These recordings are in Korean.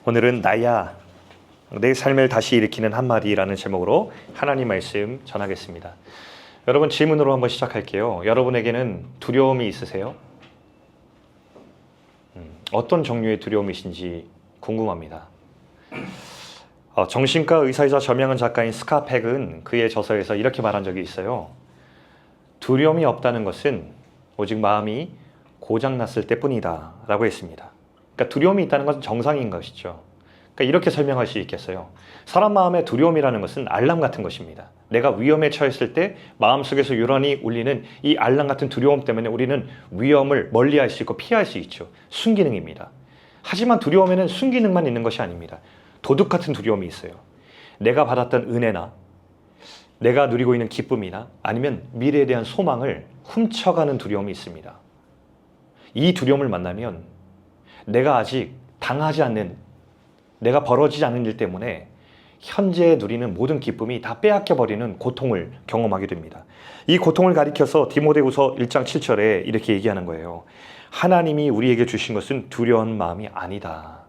오늘은 나야 내 삶을 다시 일으키는 한마디라는 제목으로 하나님 말씀 전하겠습니다. 여러분, 질문으로 한번 시작할게요. 여러분에게는 두려움이 있으세요? 어떤 종류의 두려움이신지 궁금합니다. 정신과 의사이자 저명한 작가인 스캇 팩은 그의 저서에서 이렇게 말한 적이 있어요. 두려움이 없다는 것은 오직 마음이 고장났을 때뿐이다 라고 했습니다. 그러니까 두려움이 있다는 것은 정상인 것이죠. 그러니까 이렇게 설명할 수 있겠어요. 사람 마음의 두려움이라는 것은 알람 같은 것입니다. 내가 위험에 처했을 때 마음속에서 요란히 울리는 이 알람 같은 두려움 때문에 우리는 위험을 멀리할 수 있고 피할 수 있죠. 순기능입니다. 하지만 두려움에는 순기능만 있는 것이 아닙니다. 도둑 같은 두려움이 있어요. 내가 받았던 은혜나 내가 누리고 있는 기쁨이나 아니면 미래에 대한 소망을 훔쳐가는 두려움이 있습니다. 이 두려움을 만나면 내가 아직 당하지 않는, 내가 벌어지지 않는 일 때문에 현재 누리는 모든 기쁨이 다 빼앗겨버리는 고통을 경험하게 됩니다. 이 고통을 가리켜서 디모데후서 1장 7절에 이렇게 얘기하는 거예요. 하나님이 우리에게 주신 것은 두려운 마음이 아니다.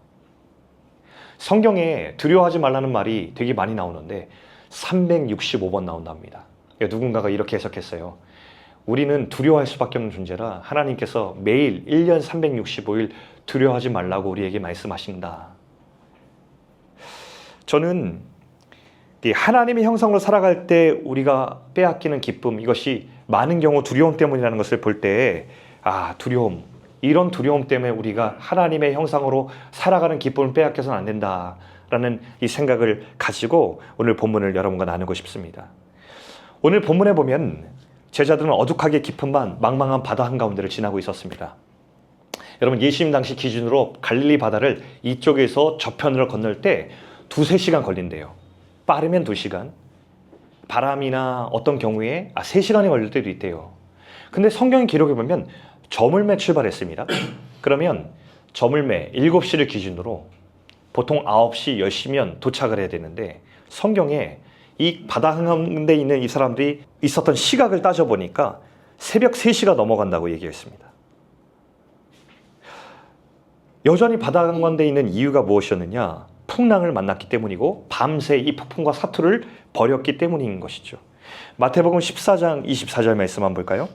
성경에 두려워하지 말라는 말이 되게 많이 나오는데 365번 나온답니다. 누군가가 이렇게 해석했어요. 우리는 두려워할 수밖에 없는 존재라 하나님께서 매일 1년 365일 두려워하지 말라고 우리에게 말씀하신다. 저는 하나님의 형상으로 살아갈 때 우리가 빼앗기는 기쁨, 이것이 많은 경우 두려움 때문이라는 것을 볼 때 두려움, 이런 두려움 때문에 우리가 하나님의 형상으로 살아가는 기쁨을 빼앗겨서는 안 된다라는 이 생각을 가지고 오늘 본문을 여러분과 나누고 싶습니다. 오늘 본문에 보면 제자들은 어둑하게 깊은 밤 망망한 바다 한가운데를 지나고 있었습니다. 여러분, 예수님 당시 기준으로 갈릴리 바다를 이쪽에서 저편으로 건널 때 2-3시간 걸린대요. 빠르면 2시간, 바람이나 어떤 경우에 3시간이 걸릴 때도 있대요. 근데 성경 기록에 보면 저물매 출발했습니다. 그러면 저물매 7시를 기준으로 보통 9시, 10시면 도착을 해야 되는데 성경에 이 바다 한가운데 있는 이 사람들이 있었던 시각을 따져보니까 새벽 3시가 넘어간다고 얘기했습니다. 여전히 바다 한가운데 있는 이유가 무엇이었느냐? 풍랑을 만났기 때문이고 밤새 이 폭풍과 사투를 벌였기 때문인 것이죠. 마태복음 14장 24절 말씀 한번 볼까요?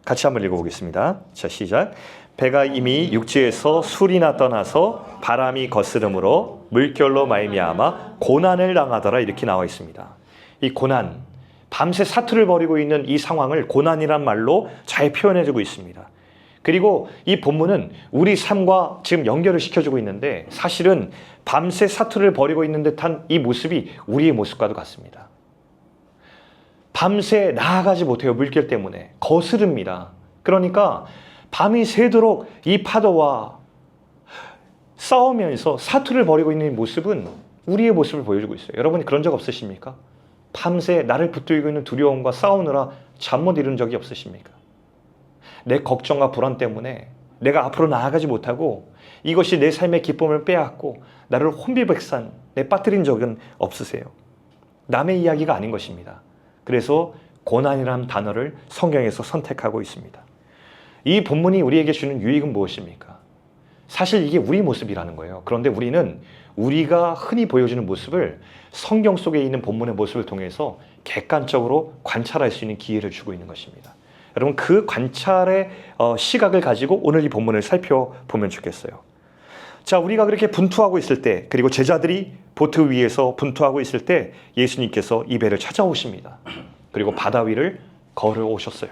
같이 한번 읽어보겠습니다. 자, 시작. 배가 이미 육지에서 술이나 떠나서 바람이 거스름으로 물결로 말미암아 고난을 당하더라, 이렇게 나와 있습니다. 이 고난, 밤새 사투를 벌이고 있는 이 상황을 고난이란 말로 잘 표현해주고 있습니다. 그리고 이 본문은 우리 삶과 지금 연결을 시켜주고 있는데 사실은 밤새 사투를 벌이고 있는 듯한 이 모습이 우리의 모습과도 같습니다. 밤새 나아가지 못해요. 물결 때문에 거스릅니다. 그러니까 밤이 새도록 이 파도와 싸우면서 사투를 벌이고 있는 모습은 우리의 모습을 보여주고 있어요. 여러분, 그런 적 없으십니까? 밤새 나를 붙들고 있는 두려움과 싸우느라 잠 못 이룬 적이 없으십니까? 내 걱정과 불안 때문에 내가 앞으로 나아가지 못하고 이것이 내 삶의 기쁨을 빼앗고 나를 혼비백산에 빠뜨린 적은 없으세요? 남의 이야기가 아닌 것입니다. 그래서 고난이라는 단어를 성경에서 선택하고 있습니다. 이 본문이 우리에게 주는 유익은 무엇입니까? 사실 이게 우리 모습이라는 거예요. 그런데 우리는 우리가 흔히 보여주는 모습을 성경 속에 있는 본문의 모습을 통해서 객관적으로 관찰할 수 있는 기회를 주고 있는 것입니다. 여러분, 그 관찰의 시각을 가지고 오늘 이 본문을 살펴보면 좋겠어요. 자, 우리가 그렇게 분투하고 있을 때, 그리고 제자들이 보트 위에서 분투하고 있을 때 예수님께서 이 배를 찾아오십니다. 그리고 바다 위를 걸어오셨어요.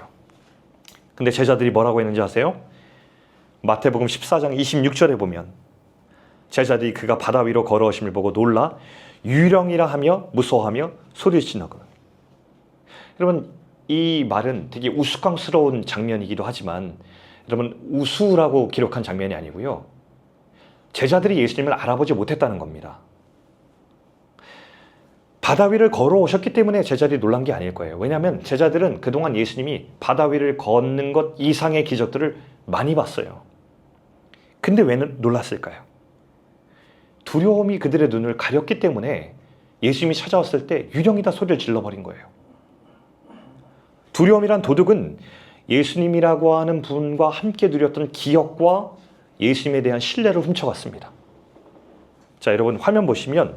근데 제자들이 뭐라고 했는지 아세요? 마태복음 14장 26절에 보면 제자들이 그가 바다 위로 걸어오심을 보고 놀라 유령이라 하며 무서워하며 소리를 지르거든. 여러분, 이 말은 되게 우스꽝스러운 장면이기도 하지만 여러분, 우수라고 기록한 장면이 아니고요. 제자들이 예수님을 알아보지 못했다는 겁니다. 바다 위를 걸어오셨기 때문에 제자들이 놀란 게 아닐 거예요. 왜냐하면 제자들은 그동안 예수님이 바다 위를 걷는 것 이상의 기적들을 많이 봤어요. 근데 왜 놀랐을까요? 두려움이 그들의 눈을 가렸기 때문에 예수님이 찾아왔을 때 유령이다 소리를 질러버린 거예요. 두려움이란 도둑은 예수님이라고 하는 분과 함께 누렸던 기억과 예수님에 대한 신뢰를 훔쳐갔습니다. 자, 여러분 화면 보시면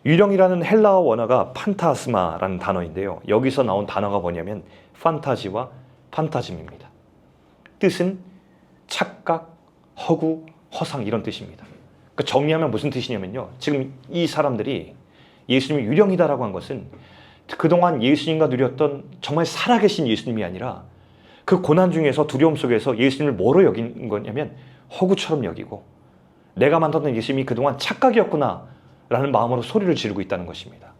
유령이라는 헬라어 원어가 판타스마라는 단어인데요. 여기서 나온 단어가 뭐냐면 판타지와 판타즘입니다. 뜻은 착각, 허구, 허상 이런 뜻입니다. 그러니까 정리하면 무슨 뜻이냐면요. 지금 이 사람들이 예수님이 유령이다라고 한 것은 그동안 예수님과 누렸던 정말 살아계신 예수님이 아니라 그 고난 중에서 두려움 속에서 예수님을 뭐로 여긴 거냐면 허구처럼 여기고 내가 만났던 예수님이 그동안 착각이었구나 라는 마음으로 소리를 지르고 있다는 것입니다.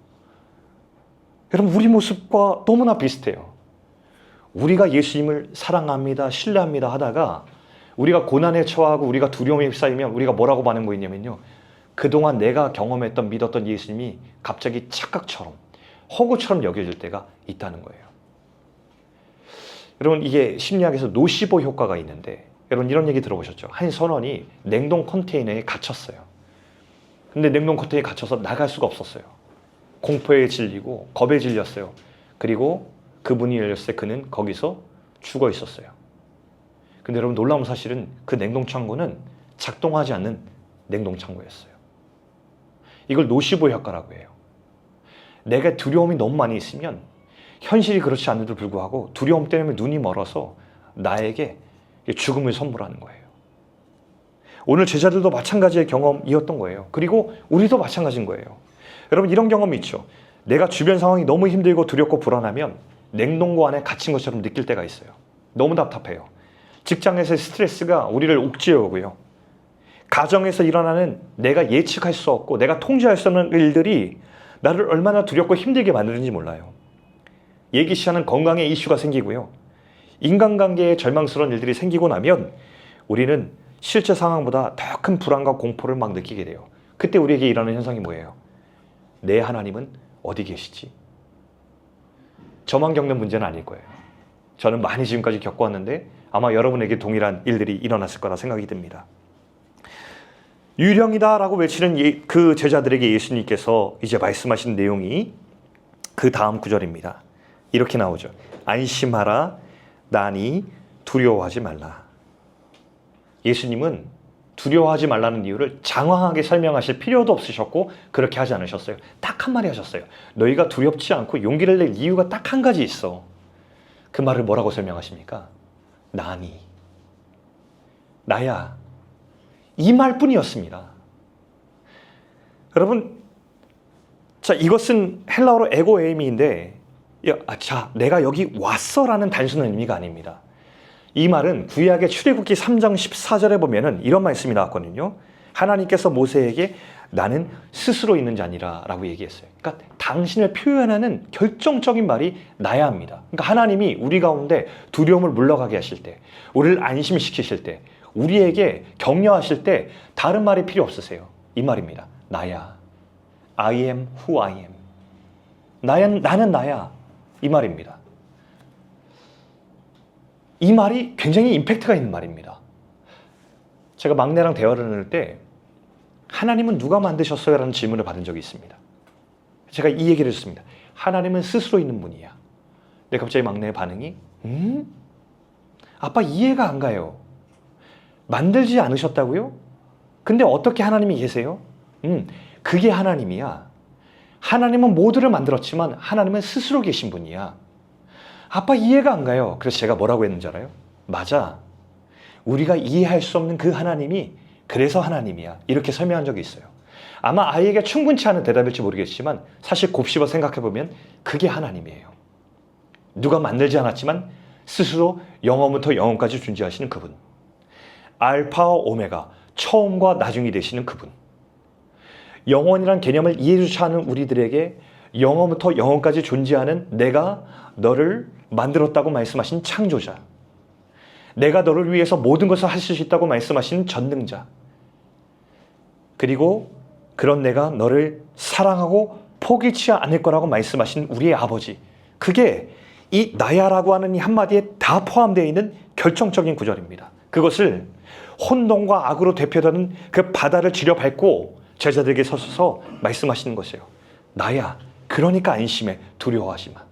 여러분 우리 모습과 너무나 비슷해요. 우리가 예수님을 사랑합니다, 신뢰합니다 하다가 우리가 고난에 처하고 우리가 두려움에 휩싸이면 우리가 뭐라고 반응 보이냐면요. 그동안 내가 경험했던 믿었던 예수님이 갑자기 착각처럼 허구처럼 여겨질 때가 있다는 거예요. 여러분 이게 심리학에서 노시보 효과가 있는데 여러분 이런 얘기 들어보셨죠? 한 선원이 냉동 컨테이너에 갇혔어요. 근데 냉동 컨테이너에 갇혀서 나갈 수가 없었어요. 공포에 질리고 겁에 질렸어요. 그리고 그문이 열렸을 때 그는 거기서 죽어 있었어요. 근데 여러분 놀라운 사실은 그 냉동창고는 작동하지 않는 냉동창고였어요. 이걸 노시보 효과라고 해요. 내가 두려움이 너무 많이 있으면 현실이 그렇지 않은데도 불구하고 두려움 때문에 눈이 멀어서 나에게 죽음을 선물하는 거예요. 오늘 제자들도 마찬가지의 경험이었던 거예요. 그리고 우리도 마찬가지인 거예요. 여러분 이런 경험이 있죠. 내가 주변 상황이 너무 힘들고 두렵고 불안하면 냉동고 안에 갇힌 것처럼 느낄 때가 있어요. 너무 답답해요. 직장에서의 스트레스가 우리를 옥죄어오고요. 가정에서 일어나는 내가 예측할 수 없고 내가 통제할 수 없는 일들이 나를 얼마나 두렵고 힘들게 만드는지 몰라요. 예기치 않은 건강에 이슈가 생기고요. 인간관계에 절망스러운 일들이 생기고 나면 우리는 실제 상황보다 더 큰 불안과 공포를 막 느끼게 돼요. 그때 우리에게 일어나는 현상이 뭐예요? 내 하나님은 어디 계시지? 저만 겪는 문제는 아닐 거예요. 저는 많이 지금까지 겪어왔는데 아마 여러분에게 동일한 일들이 일어났을 거라 생각이 듭니다. 유령이다 라고 외치는 그 제자들에게 예수님께서 이제 말씀하신 내용이 그 다음 구절입니다. 이렇게 나오죠. 안심하라, 나니 두려워하지 말라. 예수님은 두려워하지 말라는 이유를 장황하게 설명하실 필요도 없으셨고 그렇게 하지 않으셨어요. 딱 한마디 하셨어요. 너희가 두렵지 않고 용기를 낼 이유가 딱 한 가지 있어. 그 말을 뭐라고 설명하십니까? 나니, 나야. 이 말뿐이었습니다. 여러분, 자 이것은 헬라어로 에고에이미인데 자 내가 여기 왔어라는 단순한 의미가 아닙니다. 이 말은 구약의 출애굽기 3장 14절에 보면은 이런 말씀이 나왔거든요. 하나님께서 모세에게 나는 스스로 있는 자니라 라고 얘기했어요. 그러니까 당신을 표현하는 결정적인 말이 나야 합니다. 그러니까 하나님이 우리 가운데 두려움을 물러가게 하실 때, 우리를 안심시키실 때, 우리에게 격려하실 때 다른 말이 필요 없으세요. 이 말입니다. 나야. I am who I am. 나는 나야. 이 말입니다. 이 말이 굉장히 임팩트가 있는 말입니다. 제가 막내랑 대화를 나눌 때 하나님은 누가 만드셨어요? 라는 질문을 받은 적이 있습니다. 제가 이 얘기를 했습니다. 하나님은 스스로 있는 분이야. 근데 갑자기 막내의 반응이 아빠 이해가 안 가요. 만들지 않으셨다고요? 근데 어떻게 하나님이 계세요? 그게 하나님이야. 하나님은 모두를 만들었지만 하나님은 스스로 계신 분이야. 아빠 이해가 안 가요. 그래서 제가 뭐라고 했는지 알아요? 맞아. 우리가 이해할 수 없는 그 하나님이 그래서 하나님이야. 이렇게 설명한 적이 있어요. 아마 아이에게 충분치 않은 대답일지 모르겠지만 사실 곱씹어 생각해보면 그게 하나님이에요. 누가 만들지 않았지만 스스로 영원부터 영원까지 존재하시는 그분. 알파와 오메가, 처음과 나중이 되시는 그분. 영원이란 개념을 이해조차 하는 우리들에게 영원부터 영원까지 존재하는 내가 너를 만들었다고 말씀하신 창조자. 내가 너를 위해서 모든 것을 하실 수 있다고 말씀하신 전능자. 그리고 그런 내가 너를 사랑하고 포기치 않을 거라고 말씀하신 우리의 아버지. 그게 이 나야라고 하는 이 한마디에 다 포함되어 있는 결정적인 구절입니다. 그것을 혼돈과 악으로 대표되는 그 바다를 지려밟고 제자들에게 서서 말씀하시는 것이에요. 나야. 그러니까 안심해. 두려워하지 마.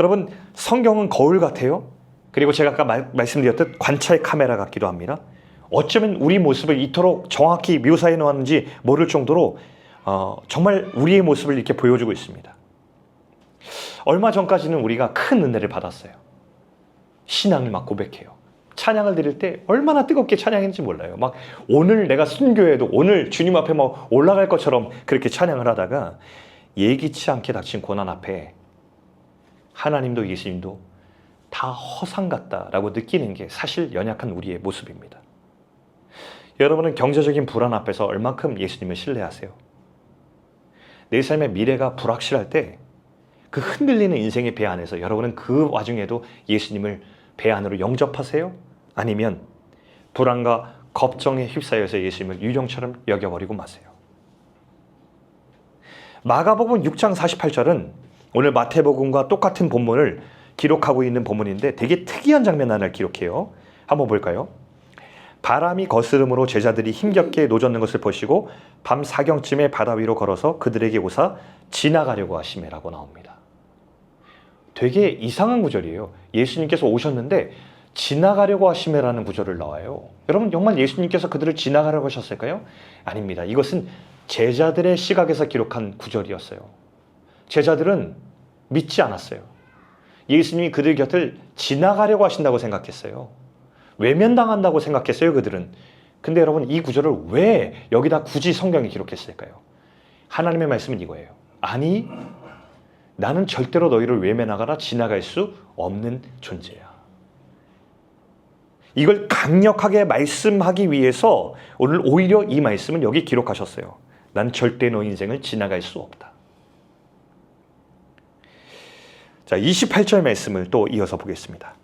여러분, 성경은 거울 같아요. 그리고 제가 아까 말씀드렸듯 관찰 카메라 같기도 합니다. 어쩌면 우리 모습을 이토록 정확히 묘사해 놓았는지 모를 정도로 정말 우리의 모습을 이렇게 보여주고 있습니다. 얼마 전까지는 우리가 큰 은혜를 받았어요. 신앙을 막 고백해요. 찬양을 드릴 때 얼마나 뜨겁게 찬양했는지 몰라요. 막 오늘 내가 순교해도 오늘 주님 앞에 막 올라갈 것처럼 그렇게 찬양을 하다가 예기치 않게 닥친 고난 앞에 하나님도 예수님도 다 허상 같다라고 느끼는 게 사실 연약한 우리의 모습입니다. 여러분은 경제적인 불안 앞에서 얼만큼 예수님을 신뢰하세요? 내 삶의 미래가 불확실할 때 그 흔들리는 인생의 배 안에서 여러분은 그 와중에도 예수님을 배 안으로 영접하세요? 아니면 불안과 걱정에 휩싸여서 예수님을 유령처럼 여겨버리고 마세요? 마가복음 6장 48절은 오늘 마태복음과 똑같은 본문을 기록하고 있는 본문인데 되게 특이한 장면 하나를 기록해요. 한번 볼까요? 바람이 거스름으로 제자들이 힘겹게 노젓는 것을 보시고 밤 사경쯤에 바다 위로 걸어서 그들에게 오사 지나가려고 하시매라고 나옵니다. 되게 이상한 구절이에요. 예수님께서 오셨는데 지나가려고 하시매라는 구절을 나와요. 여러분 정말 예수님께서 그들을 지나가려고 하셨을까요? 아닙니다. 이것은 제자들의 시각에서 기록한 구절이었어요. 제자들은 믿지 않았어요. 예수님이 그들 곁을 지나가려고 하신다고 생각했어요. 외면당한다고 생각했어요, 그들은. 근데 여러분 이 구절을 왜 여기다 굳이 성경에 기록했을까요? 하나님의 말씀은 이거예요. 아니, 나는 절대로 너희를 외면하거나 지나갈 수 없는 존재야. 이걸 강력하게 말씀하기 위해서 오늘 오히려 이 말씀을 여기 기록하셨어요. 난 절대 너 인생을 지나갈 수 없다. 자, 28절 말씀을 또 이어서 보겠습니다.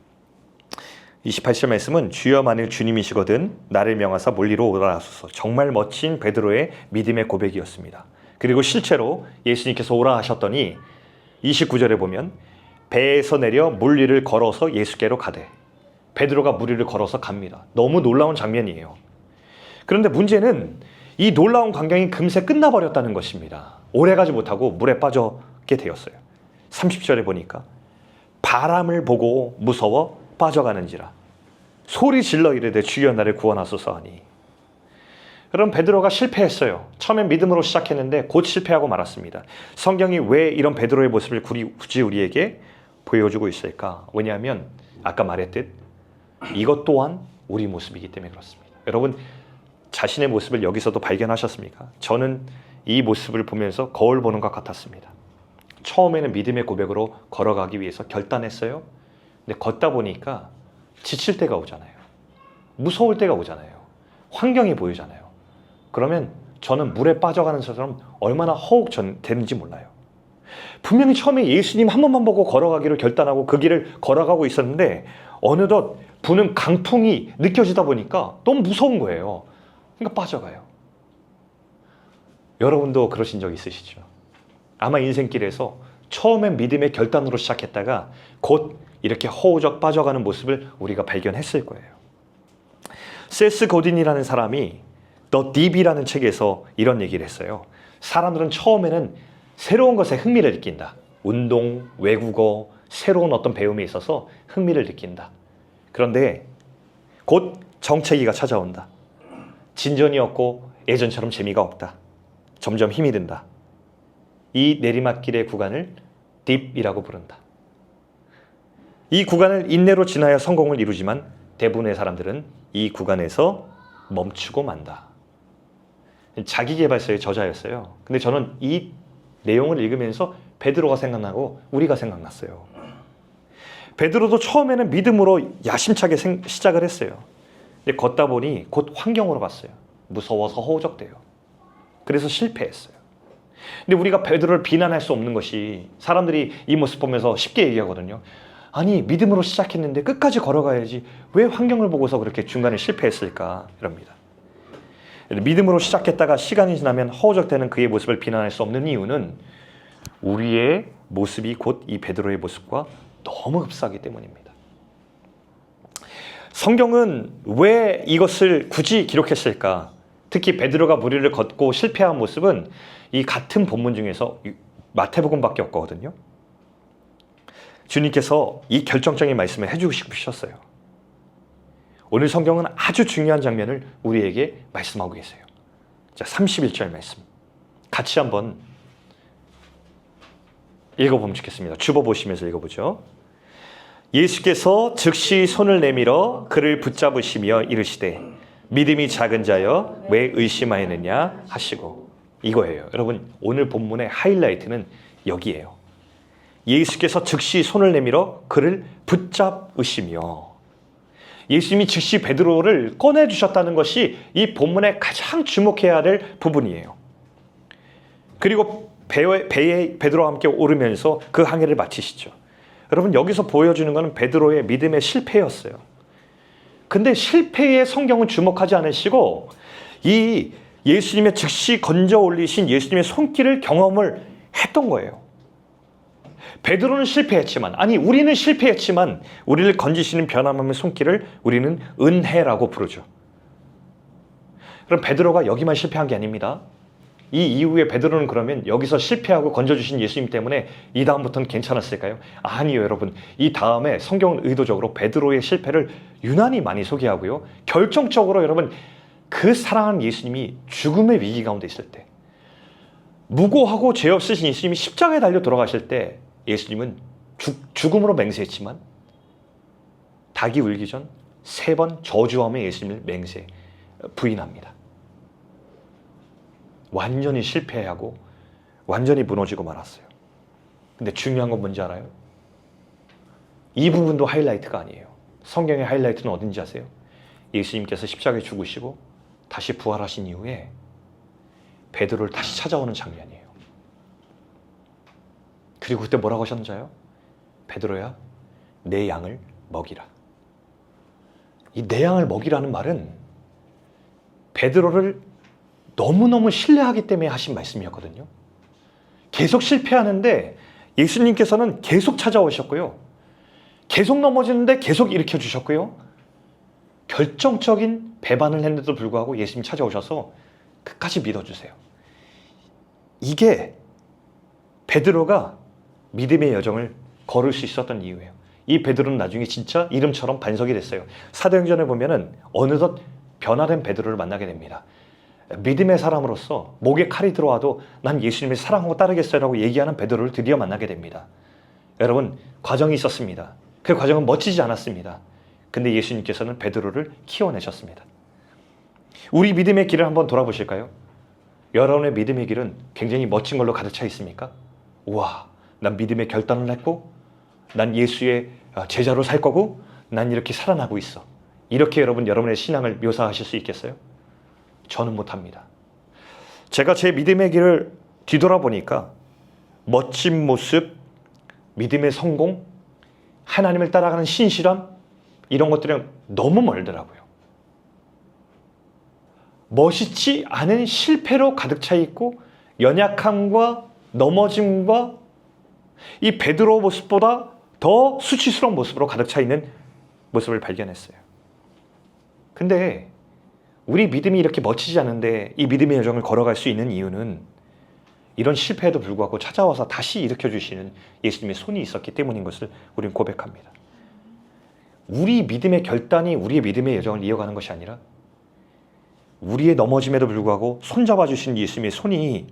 28절 말씀은 주여 만일 주님이시거든 나를 명하사 몰리로 오라 하소서. 정말 멋진 베드로의 믿음의 고백이었습니다. 그리고 실제로 예수님께서 오라 하셨더니 29절에 보면 배에서 내려 물 위를 걸어서 예수께로 가되 베드로가 물 위를 걸어서 갑니다. 너무 놀라운 장면이에요. 그런데 문제는 이 놀라운 광경이 금세 끝나버렸다는 것입니다. 오래가지 못하고 물에 빠져게 되었어요. 30절에 보니까 바람을 보고 무서워 빠져가는지라 소리 질러 이르되 주여 나를 구원하소서 하니. 그럼 베드로가 실패했어요. 처음엔 믿음으로 시작했는데 곧 실패하고 말았습니다. 성경이 왜 이런 베드로의 모습을 굳이 우리에게 보여주고 있을까? 왜냐하면 아까 말했듯 이것 또한 우리 모습이기 때문에 그렇습니다. 여러분 자신의 모습을 여기서도 발견하셨습니까? 저는 이 모습을 보면서 거울 보는 것 같았습니다. 처음에는 믿음의 고백으로 걸어가기 위해서 결단했어요. 근데 걷다 보니까 지칠 때가 오잖아요. 무서울 때가 오잖아요. 환경이 보이잖아요. 그러면 저는 물에 빠져가는 것처럼 얼마나 허욱되는지 몰라요. 분명히 처음에 예수님 한 번만 보고 걸어가기로 결단하고 그 길을 걸어가고 있었는데 어느덧 부는 강풍이 느껴지다 보니까 너무 무서운 거예요. 그러니까 빠져가요. 여러분도 그러신 적 있으시죠? 아마 인생길에서 처음엔 믿음의 결단으로 시작했다가 곧 이렇게 허우적 빠져가는 모습을 우리가 발견했을 거예요. 세스 고딘이라는 사람이 The Deep이라는 책에서 이런 얘기를 했어요. 사람들은 처음에는 새로운 것에 흥미를 느낀다. 운동, 외국어, 새로운 어떤 배움에 있어서 흥미를 느낀다. 그런데 곧 정체기가 찾아온다. 진전이 없고 예전처럼 재미가 없다. 점점 힘이 든다. 이 내리막길의 구간을 딥이라고 부른다. 이 구간을 인내로 지나야 성공을 이루지만 대부분의 사람들은 이 구간에서 멈추고 만다. 자기계발서의 저자였어요. 근데 저는 이 내용을 읽으면서 베드로가 생각나고 우리가 생각났어요. 베드로도 처음에는 믿음으로 야심차게 시작을 했어요. 근데 걷다 보니 곧 환경으로 갔어요. 무서워서 허우적대요. 그래서 실패했어요. 근데 우리가 베드로를 비난할 수 없는 것이 사람들이 이 모습 보면서 쉽게 얘기하거든요. 아니 믿음으로 시작했는데 끝까지 걸어가야지 왜 환경을 보고서 그렇게 중간에 실패했을까 이럽니다. 믿음으로 시작했다가 시간이 지나면 허우적대는 그의 모습을 비난할 수 없는 이유는 우리의 모습이 곧 이 베드로의 모습과 너무 흡사하기 때문입니다. 성경은 왜 이것을 굳이 기록했을까? 특히 베드로가 무리를 걷고 실패한 모습은 이 같은 본문 중에서 마태복음밖에 없거든요. 주님께서 이 결정적인 말씀을 해주고 싶으셨어요. 오늘 성경은 아주 중요한 장면을 우리에게 말씀하고 계세요. 자, 31절 말씀 같이 한번 읽어보면 좋겠습니다. 주보보시면서 읽어보죠. 예수께서 즉시 손을 내밀어 그를 붙잡으시며 이르시되 믿음이 작은 자여 왜 의심하였느냐 하시고, 이거예요. 여러분, 오늘 본문의 하이라이트는 여기에요. 예수께서 즉시 손을 내밀어 그를 붙잡으시며, 예수님이 즉시 베드로를 꺼내주셨다는 것이 이 본문에 가장 주목해야 될 부분이에요. 그리고 배에 베드로와 함께 오르면서 그 항해를 마치시죠. 여러분, 여기서 보여주는 것은 베드로의 믿음의 실패였어요. 근데 실패에 성경은 주목하지 않으시고 이 예수님의 즉시 건져 올리신 예수님의 손길을 경험을 했던 거예요. 베드로는 실패했지만, 아니 우리는 실패했지만 우리를 건지시는 변함없는 손길을 우리는 은혜라고 부르죠. 그럼 베드로가 여기만 실패한 게 아닙니다. 이 이후에 베드로는 그러면 여기서 실패하고 건져주신 예수님 때문에 이 다음부터는 괜찮았을까요? 아니요, 여러분. 이 다음에 성경은 의도적으로 베드로의 실패를 유난히 많이 소개하고요. 결정적으로 여러분, 그 사랑하는 예수님이 죽음의 위기 가운데 있을 때, 무고하고 죄 없으신 예수님이 십자가에 달려 돌아가실 때 예수님은 죽음으로 맹세했지만 닭이 울기 전 3번 저주하며 예수님을 부인합니다. 완전히 실패하고 완전히 무너지고 말았어요. 근데 중요한 건 뭔지 알아요? 이 부분도 하이라이트가 아니에요. 성경의 하이라이트는 어딘지 아세요? 예수님께서 십자가에 죽으시고 다시 부활하신 이후에 베드로를 다시 찾아오는 장면이에요. 그리고 그때 뭐라고 하셨는지 알아요? 베드로야, 내 양을 먹이라. 이 내 양을 먹이라는 말은 베드로를 너무너무 신뢰하기 때문에 하신 말씀이었거든요. 계속 실패하는데 예수님께서는 계속 찾아오셨고요. 계속 넘어지는데 계속 일으켜주셨고요. 결정적인 배반을 했는데도 불구하고 예수님 찾아오셔서 끝까지 믿어주세요. 이게 베드로가 믿음의 여정을 걸을 수 있었던 이유예요. 이 베드로는 나중에 진짜 이름처럼 반석이 됐어요. 사도행전에 보면은 어느덧 변화된 베드로를 만나게 됩니다. 믿음의 사람으로서 목에 칼이 들어와도 난 예수님을 사랑하고 따르겠어요라고 얘기하는 베드로를 드디어 만나게 됩니다. 여러분, 과정이 있었습니다. 그 과정은 멋지지 않았습니다. 근데 예수님께서는 베드로를 키워내셨습니다. 우리 믿음의 길을 한번 돌아보실까요? 여러분의 믿음의 길은 굉장히 멋진 걸로 가득 차 있습니까? 우와, 난 믿음의 결단을 했고 난 예수의 제자로 살 거고 난 이렇게 살아나고 있어. 이렇게 여러분의 신앙을 묘사하실 수 있겠어요? 저는 못합니다. 제가 제 믿음의 길을 뒤돌아보니까 멋진 모습, 믿음의 성공, 하나님을 따라가는 신실함, 이런 것들은 너무 멀더라고요. 멋있지 않은 실패로 가득 차 있고 연약함과 넘어짐과 이 베드로 모습보다 더 수치스러운 모습으로 가득 차 있는 모습을 발견했어요. 근데 우리 믿음이 이렇게 멋지지 않은데 이 믿음의 여정을 걸어갈 수 있는 이유는 이런 실패에도 불구하고 찾아와서 다시 일으켜주시는 예수님의 손이 있었기 때문인 것을 우리는 고백합니다. 우리 믿음의 결단이 우리의 믿음의 여정을 이어가는 것이 아니라 우리의 넘어짐에도 불구하고 손잡아 주신 예수님의 손이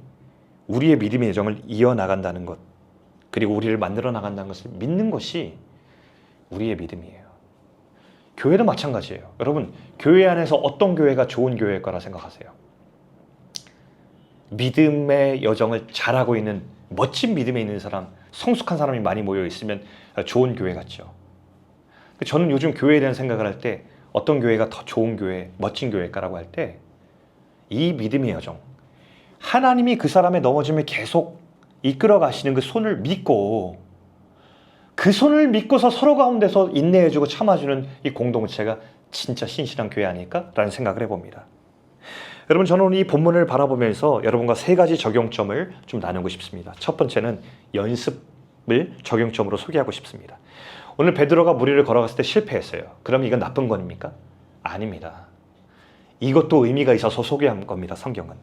우리의 믿음의 여정을 이어나간다는 것, 그리고 우리를 만들어 나간다는 것을 믿는 것이 우리의 믿음이에요. 교회도 마찬가지예요. 여러분, 교회 안에서 어떤 교회가 좋은 교회일 거라 생각하세요? 믿음의 여정을 잘하고 있는 멋진 믿음에 있는 사람, 성숙한 사람이 많이 모여 있으면 좋은 교회 같죠. 저는 요즘 교회에 대한 생각을 할 때 어떤 교회가 더 좋은 교회, 멋진 교회일까라고 할 때 이 믿음의 여정, 하나님이 그 사람의 넘어짐을 계속 이끌어 가시는 그 손을 믿고 그 손을 믿고서 서로 가운데서 인내해주고 참아주는 이 공동체가 진짜 신실한 교회 아닐까라는 생각을 해봅니다. 여러분, 저는 오늘 이 본문을 바라보면서 여러분과 3가지 적용점을 좀 나누고 싶습니다. 첫 번째는 연습을 적용점으로 소개하고 싶습니다. 오늘 베드로가 무리를 걸어갔을 때 실패했어요. 그럼 이건 나쁜 겁니까? 아닙니다. 이것도 의미가 있어서 소개한 겁니다. 성경은.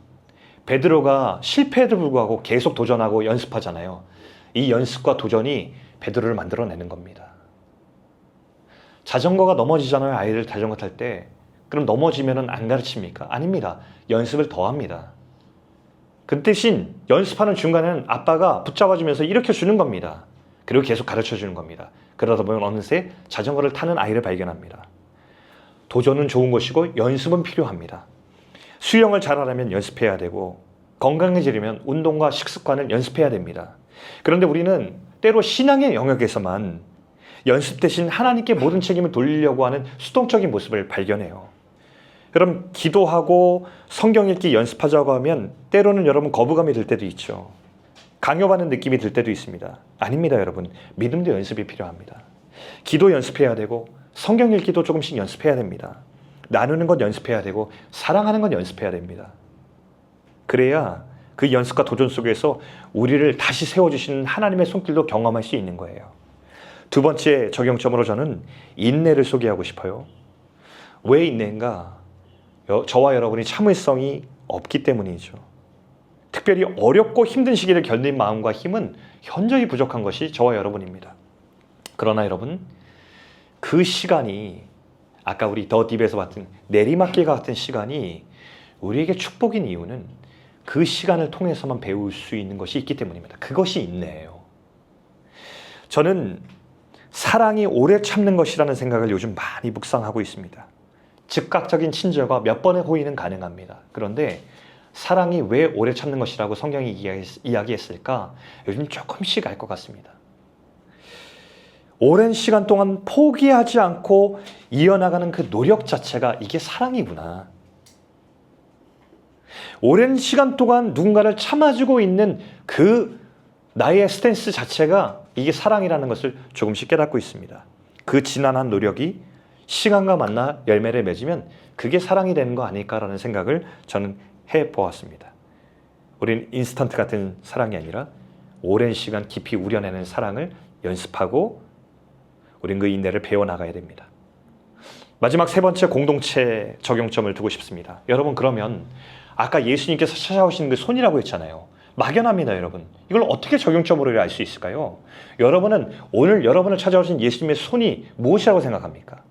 베드로가 실패에도 불구하고 계속 도전하고 연습하잖아요. 이 연습과 도전이 베드로를 만들어내는 겁니다. 자전거가 넘어지잖아요. 아이들 자전거 탈 때. 그럼 넘어지면 안 가르칩니까? 아닙니다. 연습을 더 합니다. 그 대신 연습하는 중간에는 아빠가 붙잡아주면서 일으켜주는 겁니다. 그리고 계속 가르쳐주는 겁니다. 그러다 보면 어느새 자전거를 타는 아이를 발견합니다. 도전은 좋은 것이고 연습은 필요합니다. 수영을 잘하려면 연습해야 되고 건강해지려면 운동과 식습관을 연습해야 됩니다. 그런데 우리는 때로 신앙의 영역에서만 연습 대신 하나님께 모든 책임을 돌리려고 하는 수동적인 모습을 발견해요. 여러분, 기도하고 성경 읽기 연습하자고 하면 때로는 여러분 거부감이 들 때도 있죠. 강요받는 느낌이 들 때도 있습니다. 아닙니다, 여러분. 믿음도 연습이 필요합니다. 기도 연습해야 되고 성경 읽기도 조금씩 연습해야 됩니다. 나누는 것 연습해야 되고 사랑하는 것 연습해야 됩니다. 그래야 그 연습과 도전 속에서 우리를 다시 세워주시는 하나님의 손길도 경험할 수 있는 거예요. 두 번째 적용점으로 저는 인내를 소개하고 싶어요. 왜 인내인가? 저와 여러분이 참을성이 없기 때문이죠. 특별히 어렵고 힘든 시기를 견딘 마음과 힘은 현저히 부족한 것이 저와 여러분입니다. 그러나 여러분, 그 시간이 아까 우리 더 딥에서 봤던 내리막길 같은 시간이 우리에게 축복인 이유는 그 시간을 통해서만 배울 수 있는 것이 있기 때문입니다. 그것이 인내예요. 저는 사랑이 오래 참는 것이라는 생각을 요즘 많이 묵상하고 있습니다. 즉각적인 친절과 몇 번의 호의는 가능합니다. 그런데 사랑이 왜 오래 참는 것이라고 성경이 이야기했을까? 요즘 조금씩 알 것 같습니다. 오랜 시간 동안 포기하지 않고 이어나가는 그 노력 자체가 이게 사랑이구나. 오랜 시간 동안 누군가를 참아주고 있는 그 나의 스탠스 자체가 이게 사랑이라는 것을 조금씩 깨닫고 있습니다. 그 지난한 노력이 시간과 만나 열매를 맺으면 그게 사랑이 되는 거 아닐까라는 생각을 저는 해보았습니다. 우리는 인스턴트 같은 사랑이 아니라 오랜 시간 깊이 우려내는 사랑을 연습하고 우린 그 인내를 배워나가야 됩니다. 마지막 세 번째 공동체 적용점을 두고 싶습니다. 여러분, 그러면 아까 예수님께서 찾아오신 그 손이라고 했잖아요. 막연합니다, 여러분. 이걸 어떻게 적용점으로 알 수 있을까요? 여러분은 오늘 여러분을 찾아오신 예수님의 손이 무엇이라고 생각합니까?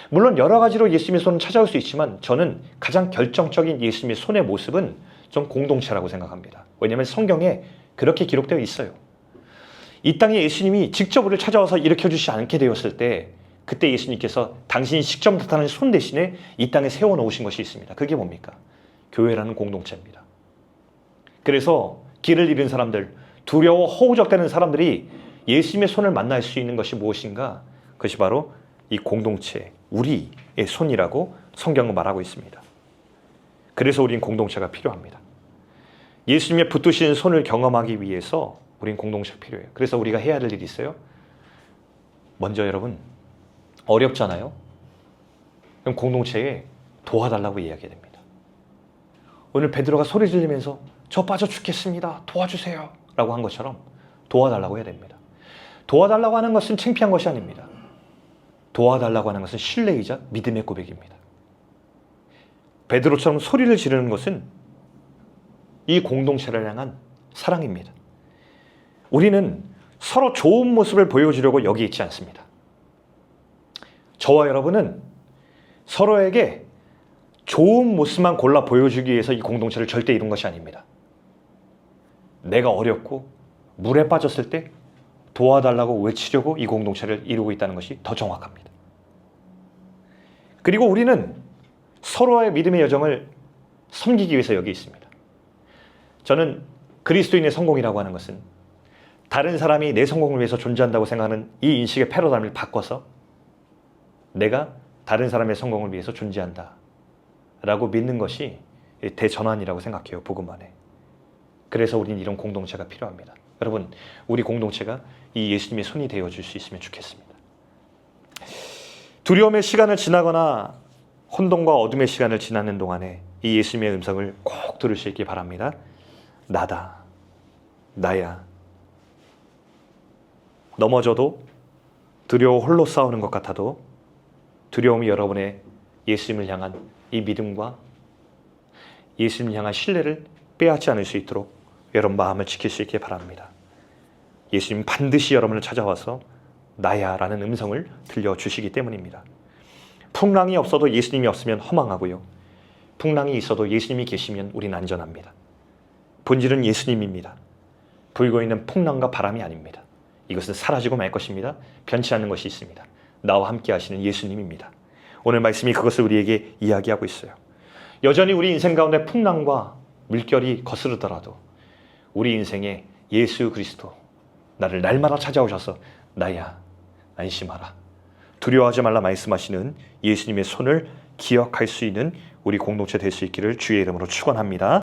물론 여러 가지로 예수님의 손은 찾아올 수 있지만 저는 가장 결정적인 예수님의 손의 모습은 좀 공동체라고 생각합니다. 왜냐하면 성경에 그렇게 기록되어 있어요. 이 땅에 예수님이 직접 우리를 찾아와서 일으켜주지 않게 되었을 때 그때 예수님께서 당신이 직접 나타나는 손 대신에 이 땅에 세워놓으신 것이 있습니다. 그게 뭡니까? 교회라는 공동체입니다. 그래서 길을 잃은 사람들, 두려워 허우적대는 사람들이 예수님의 손을 만날 수 있는 것이 무엇인가? 그것이 바로 이 공동체, 우리의 손이라고 성경은 말하고 있습니다. 그래서 우린 공동체가 필요합니다. 예수님의 붙드신 손을 경험하기 위해서 우린 공동체가 필요해요. 그래서 우리가 해야 될 일이 있어요. 먼저 여러분, 어렵잖아요? 그럼 공동체에 도와달라고 이야기해야 됩니다. 오늘 베드로가 소리 지르면서 저 빠져 죽겠습니다. 도와주세요. 라고 한 것처럼 도와달라고 해야 됩니다. 도와달라고 하는 것은 창피한 것이 아닙니다. 도와달라고 하는 것은 신뢰이자 믿음의 고백입니다. 베드로처럼 소리를 지르는 것은 이 공동체를 향한 사랑입니다. 우리는 서로 좋은 모습을 보여주려고 여기 있지 않습니다. 저와 여러분은 서로에게 좋은 모습만 골라 보여주기 위해서 이 공동체를 절대 이룬 것이 아닙니다. 내가 어렵고 물에 빠졌을 때 도와달라고 외치려고 이 공동체를 이루고 있다는 것이 더 정확합니다. 그리고 우리는 서로의 믿음의 여정을 섬기기 위해서 여기 있습니다. 저는 그리스도인의 성공이라고 하는 것은 다른 사람이 내 성공을 위해서 존재한다고 생각하는 이 인식의 패러다임을 바꿔서 내가 다른 사람의 성공을 위해서 존재한다 라고 믿는 것이 대전환이라고 생각해요. 복음 안에. 그래서 우리는 이런 공동체가 필요합니다. 여러분, 우리 공동체가 이 예수님의 손이 되어줄 수 있으면 좋겠습니다. 두려움의 시간을 지나거나 혼돈과 어둠의 시간을 지나는 동안에 이 예수님의 음성을 꼭 들을 수 있기 바랍니다. 나다, 나야. 넘어져도 두려워 홀로 싸우는 것 같아도 두려움이 여러분의 예수님을 향한 이 믿음과 예수님을 향한 신뢰를 빼앗지 않을 수 있도록 여러분 마음을 지킬 수 있기 바랍니다. 예수님 반드시 여러분을 찾아와서 나야 라는 음성을 들려주시기 때문입니다. 풍랑이 없어도 예수님이 없으면 허망하고요. 풍랑이 있어도 예수님이 계시면 우린 안전합니다. 본질은 예수님입니다. 불고 있는 풍랑과 바람이 아닙니다. 이것은 사라지고 말 것입니다. 변치 않는 것이 있습니다. 나와 함께 하시는 예수님입니다. 오늘 말씀이 그것을 우리에게 이야기하고 있어요. 여전히 우리 인생 가운데 풍랑과 물결이 거스르더라도 우리 인생에 예수 그리스도 나를 날마다 찾아오셔서 나야 안심하라 두려워하지 말라 말씀하시는 예수님의 손을 기억할 수 있는 우리 공동체 될 수 있기를 주의 이름으로 축원합니다.